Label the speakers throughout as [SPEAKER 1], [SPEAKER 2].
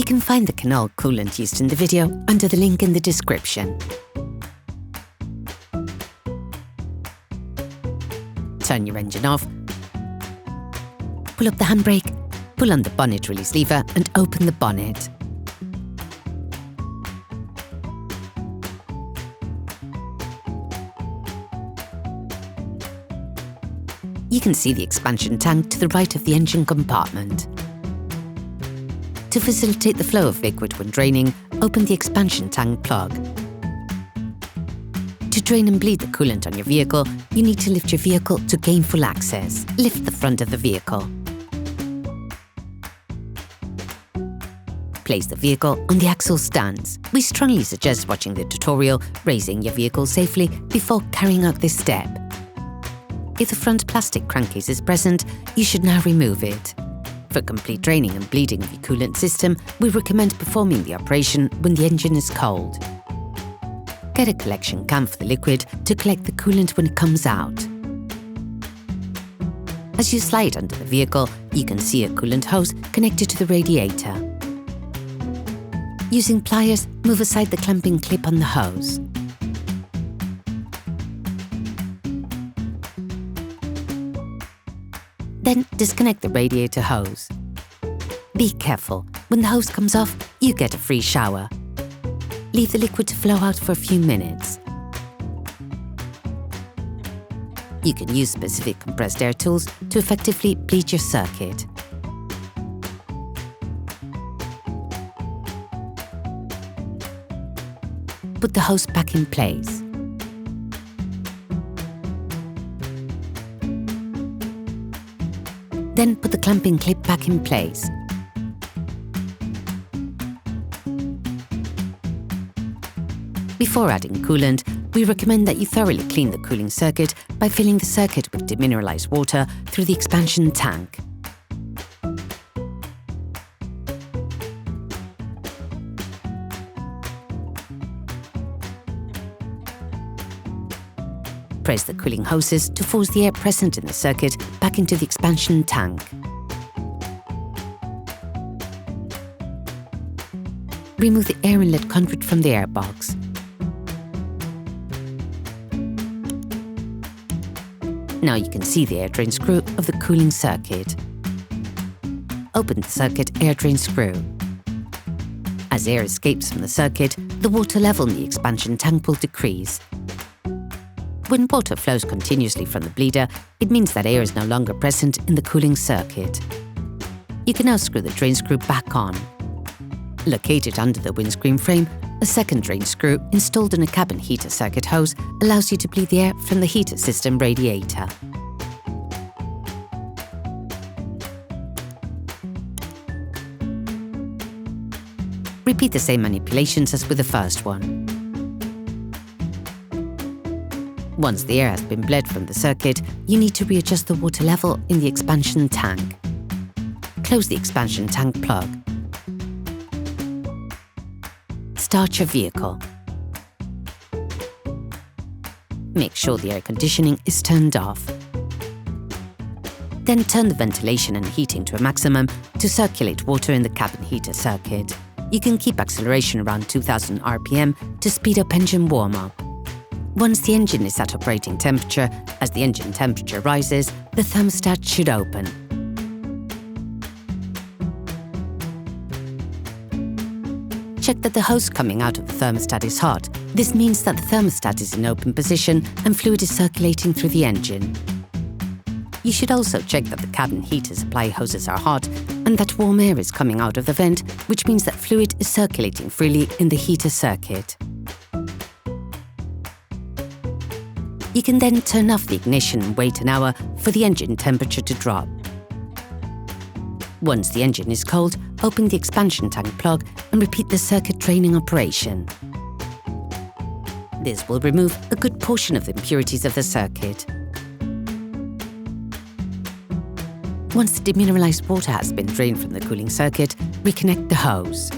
[SPEAKER 1] can find the canal coolant used in the video under the link in the description. Turn your engine off, pull up the handbrake, pull on the bonnet release lever and open the bonnet. You can see the expansion tank to the right of the engine compartment. To facilitate the flow of liquid when draining, open the expansion tank plug. To drain and bleed the coolant on your vehicle, you need to lift your vehicle to gain full access. Lift the front of the vehicle. Place the vehicle on the axle stands. We strongly suggest watching the tutorial, raising your vehicle safely before carrying out this step. If the front plastic crankcase is present, you should now remove it. For complete draining and bleeding of your coolant system, we recommend performing the operation when the engine is cold. Get a collection can for the liquid to collect the coolant when it comes out. As you slide under the vehicle, you can see a coolant hose connected to the radiator. Using pliers, move aside the clamping clip on the hose. Then disconnect the radiator hose. Be careful, when the hose comes off, you get a free shower. Leave the liquid to flow out for a few minutes. You can use specific compressed air tools to effectively bleed your circuit. Put the hose back in place. Then put the clamping clip back in place. Before adding coolant, we recommend that you thoroughly clean the cooling circuit by filling the circuit with demineralized water through the expansion tank. Press the cooling hoses to force the air present in the circuit back into the expansion tank. Remove the air inlet conduit from the airbox. Now you can see the air drain screw of the cooling circuit. Open the circuit air drain screw. As air escapes from the circuit, the water level in the expansion tank will decrease. When water flows continuously from the bleeder, it means that air is no longer present in the cooling circuit. You can now screw the drain screw back on. Located under the windscreen frame, a second drain screw installed in a cabin heater circuit hose allows you to bleed the air from the heater system radiator. Repeat the same manipulations as with the first one. Once the air has been bled from the circuit, you need to readjust the water level in the expansion tank. Close the expansion tank plug. Start your vehicle. Make sure the air conditioning is turned off. Then turn the ventilation and heating to a maximum to circulate water in the cabin heater circuit. You can keep acceleration around 2000 RPM to speed up engine warm-up. Once the engine is at operating temperature, as the engine temperature rises, the thermostat should open. Check that the hose coming out of the thermostat is hot. This means that the thermostat is in open position and fluid is circulating through the engine. You should also check that the cabin heater supply hoses are hot and that warm air is coming out of the vent, which means that fluid is circulating freely in the heater circuit. You can then turn off the ignition and wait an hour for the engine temperature to drop. Once the engine is cold, open the expansion tank plug and repeat the circuit draining operation. This will remove a good portion of the impurities of the circuit. Once the demineralized water has been drained from the cooling circuit, reconnect the hose.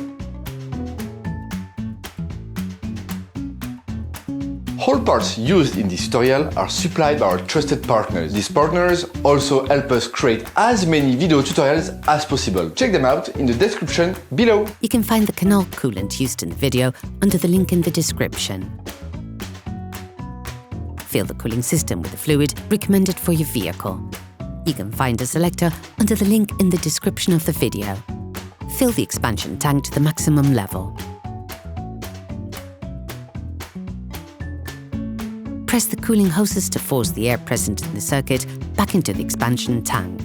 [SPEAKER 2] All parts used in this tutorial are supplied by our trusted partners. These partners also help us create as many video tutorials as possible. Check them out in the description below.
[SPEAKER 1] You can find the canal coolant used in the video under the link in the description. Fill the cooling system with the fluid recommended for your vehicle. You can find a selector under the link in the description of the video. Fill the expansion tank to the maximum level. Press the cooling hoses to force the air present in the circuit back into the expansion tank.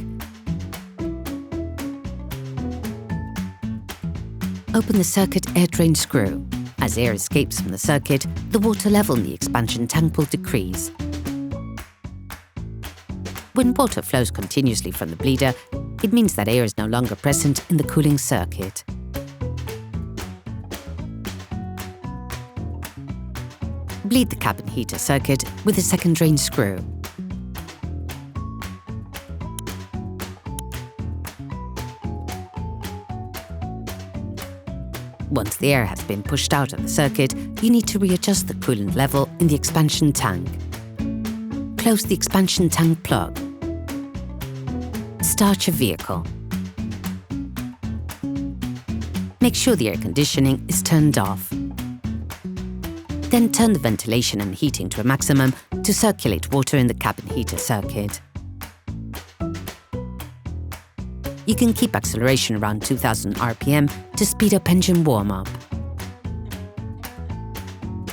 [SPEAKER 1] Open the circuit air drain screw. As air escapes from the circuit, the water level in the expansion tank will decrease. When water flows continuously from the bleeder, it means that air is no longer present in the cooling circuit. Bleed the cabin heater circuit with a second drain screw. Once the air has been pushed out of the circuit, you need to readjust the coolant level in the expansion tank. Close the expansion tank plug. Start your vehicle. Make sure the air conditioning is turned off. Then turn the ventilation and heating to a maximum to circulate water in the cabin heater circuit. You can keep acceleration around 2000 RPM to speed up engine warm-up.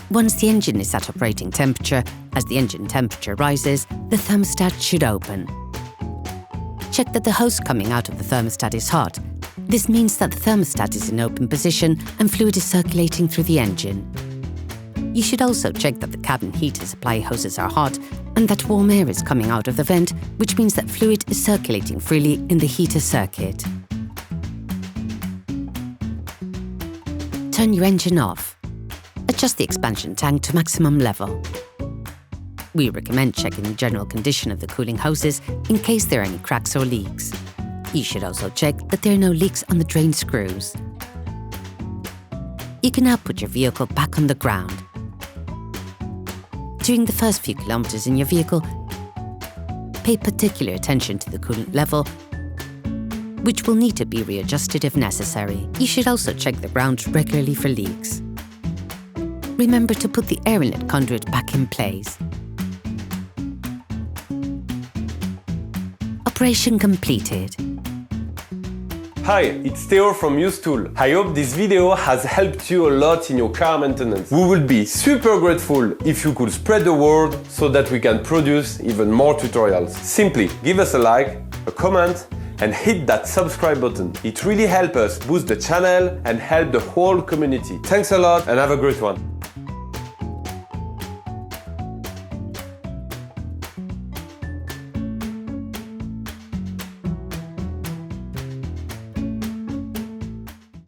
[SPEAKER 1] Once the engine is at operating temperature, as the engine temperature rises, the thermostat should open. Check that the hose coming out of the thermostat is hot. This means that the thermostat is in open position and fluid is circulating through the engine. You should also check that the cabin heater supply hoses are hot and that warm air is coming out of the vent, which means that fluid is circulating freely in the heater circuit. Turn your engine off. Adjust the expansion tank to maximum level. We recommend checking the general condition of the cooling hoses in case there are any cracks or leaks. You should also check that there are no leaks on the drain screws. You can now put your vehicle back on the ground. During the first few kilometers in your vehicle, pay particular attention to the coolant level, which will need to be readjusted if necessary. You should also check the ground regularly for leaks. Remember to put the air inlet conduit back in place. Operation completed.
[SPEAKER 3] Hi, it's Theo from UseTool. I hope this video has helped you a lot in your car maintenance. We would be super grateful if you could spread the word so that we can produce even more tutorials. Simply give us a like, a comment, and hit that subscribe button. It really helps us boost the channel and help the whole community. Thanks a lot and have a great one.